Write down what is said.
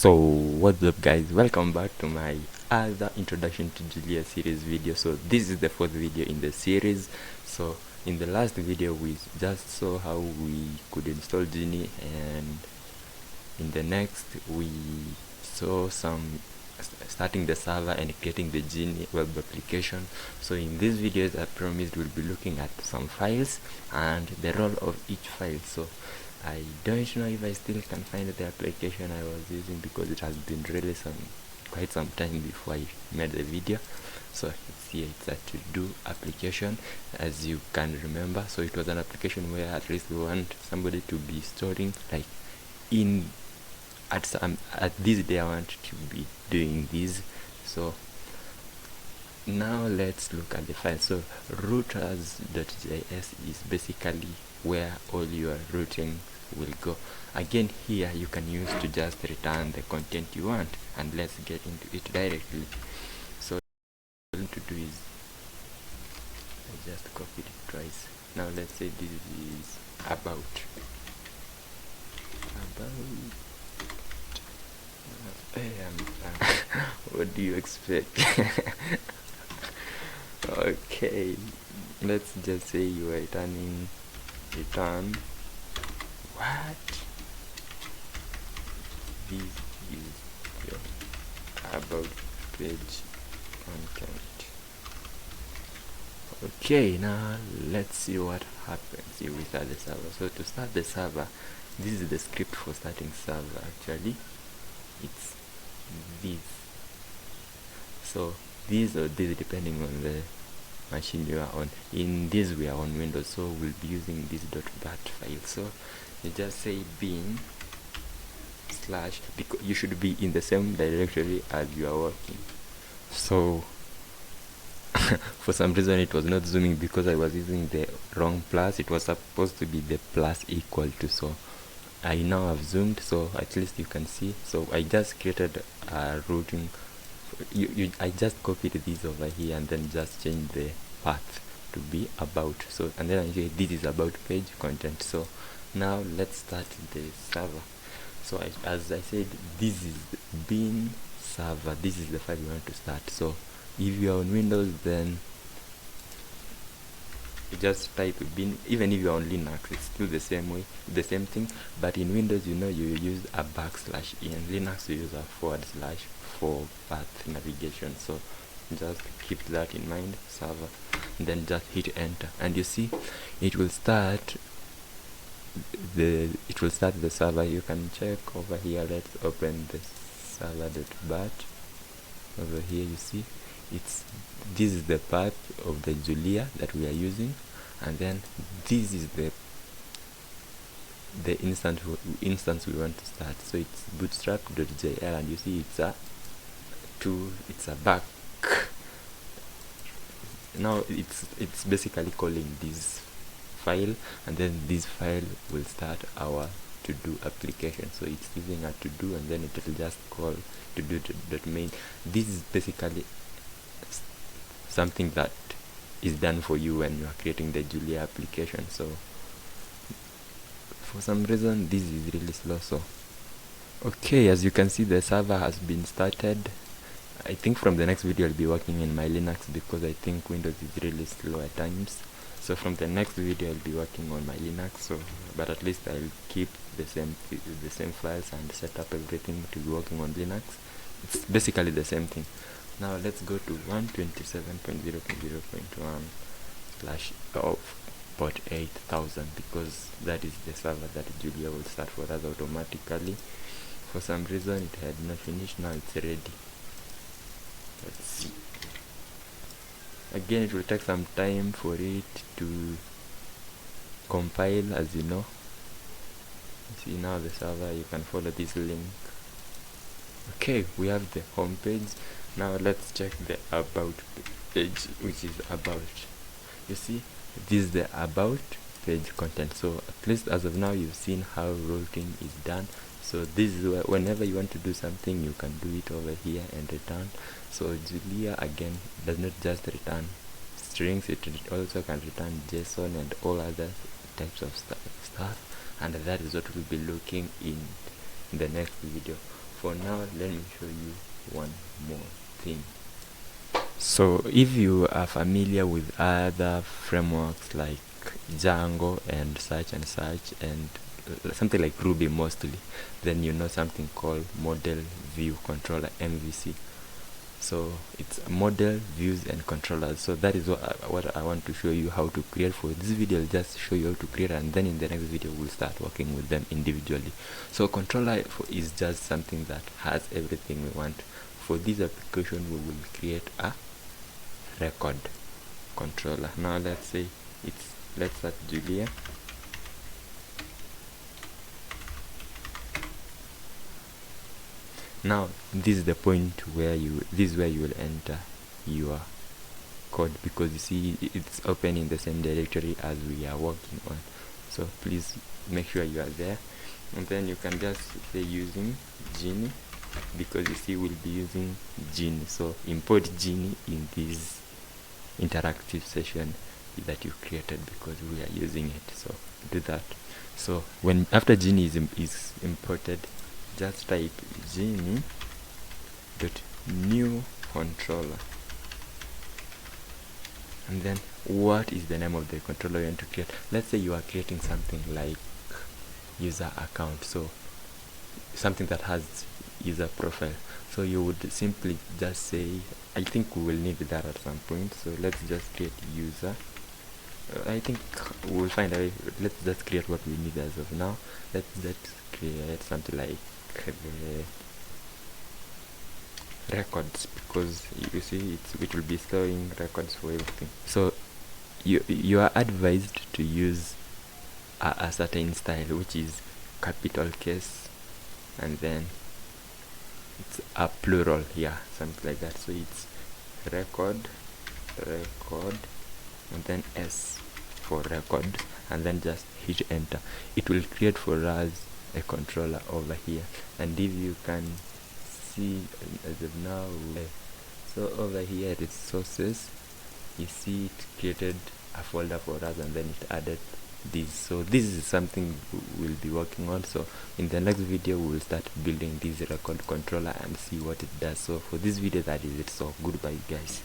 So what's up guys, welcome back to my other introduction to Julia series video. So this is the fourth video in the series. So in the last video we just saw how we could install Genie, and in the next we saw some starting the server and creating the Genie web application. So in these videos I promised we'll be looking at some files and the role of each file. So I don't know if I still can find the application I was using because it has been really quite some time before I made the video. So it's here, it's a to-do application, as you can remember. So it was an application where at least we want somebody to be storing, like at this day I want to be doing this. So now let's look at the file. So routers.js is basically where all your routing will go. Again, here you can use to just return the content you want, and let's get into it directly. So what I'm going to do is I just copied it twice. Now let's say this is about what do you expect? Okay, let's just say you are return what this is your about page content. Okay, now let's see what happens if we start the server. So to start the server, this is the script for starting server. Actually it's this. So this or this depending on the machine you are on. In this we are on Windows, so we'll be using this .bat file. So you just say bin slash, because you should be in the same directory as you are working. So for some reason it was not zooming because I was using the wrong plus. It was supposed to be the plus equal to, so I now have zoomed so at least you can see. So I just created a routing. I just copied this over here and then just changed the path to be about. So and then I say this is about page content. So now let's start the server. So as I said, this is bin server. This is the file you want to start. So if you are on Windows, then you just type bin. Even if you are on Linux, it's still the same way, the same thing. But in Windows, you use a backslash. In Linux you use a forward slash for path navigation. So just keep that in mind, server, and then just hit enter, and you see it will start the server. You can check over here. Let's open the server.bat. Over here you see this is the path of the Julia that we are using, and then this is the instance we want to start. So it's bootstrap.jl, and you see it's a back. Now it's basically calling this file, and then this file will start our to-do application. So it's using a to-do, and then it will just call to-do.main. This is basically something that is done for you when you are creating the Julia application. So for some reason this is really slow. So okay, as you can see, the server has been started. I think from the next video I'll be working in my Linux because I think Windows is really slow at times. So from the next video I'll be working on my Linux. So but at least I'll keep the same files and set up everything to be working on Linux. It's basically the same thing. Now let's go to 127.0.0.1 slash port 8000, because that is the server that Julia will start for us automatically. For some reason it had not finished. Now it's ready. Let's see. Again, it will take some time for it to compile, as you know. See now the server, you can follow this link. Okay, we have the home page. Now let's check the about page, which is about. You see, this is the about page content. So at least as of now you've seen how routing is done. So this is where whenever you want to do something, you can do it over here and return. So Julia again does not just return strings, it also can return JSON and all other types of stuff, and that is what we'll be looking in the next video. for now, let me show you one more thing. So if you are familiar with other frameworks like Django and such, and something like Ruby mostly, then you know something called model view controller, MVC. So it's model, views, and controllers. So that is what I want to show you how to create. For this video, I'll just show you how to create, and then in the next video we'll start working with them individually. So controller is just something that has everything we want. For this application, we will create a record controller. Now let's say let's start Julia. Now this is the point where this is where you will enter your code, because you see it's open in the same directory as we are working on. So please make sure you are there, and then you can just say using genie, because you see we'll be using genie. So import genie in this interactive session that you created, because we are using it. So do that. So after genie is imported, just type genie dot new controller, and then what is the name of the controller you want to create. Let's say you are creating something like user account, so something that has user profile. So you would simply just say, I think we will need that at some point, so let's just create user. I think we'll find a way. Let's just create what we need as of now. Let's just create something like the records, because you see it will be storing records for everything. So you are advised to use a certain style, which is capital case, and then it's a plural here, something like that. So it's record, and then S for record, and then just hit enter. It will create for us a controller over here, and if you can see as of now, so over here resources, you see it created a folder for us, and then it added this. So this is something we'll be working on. So in the next video we will start building this record controller and see what it does. So for this video, that is it. So goodbye guys.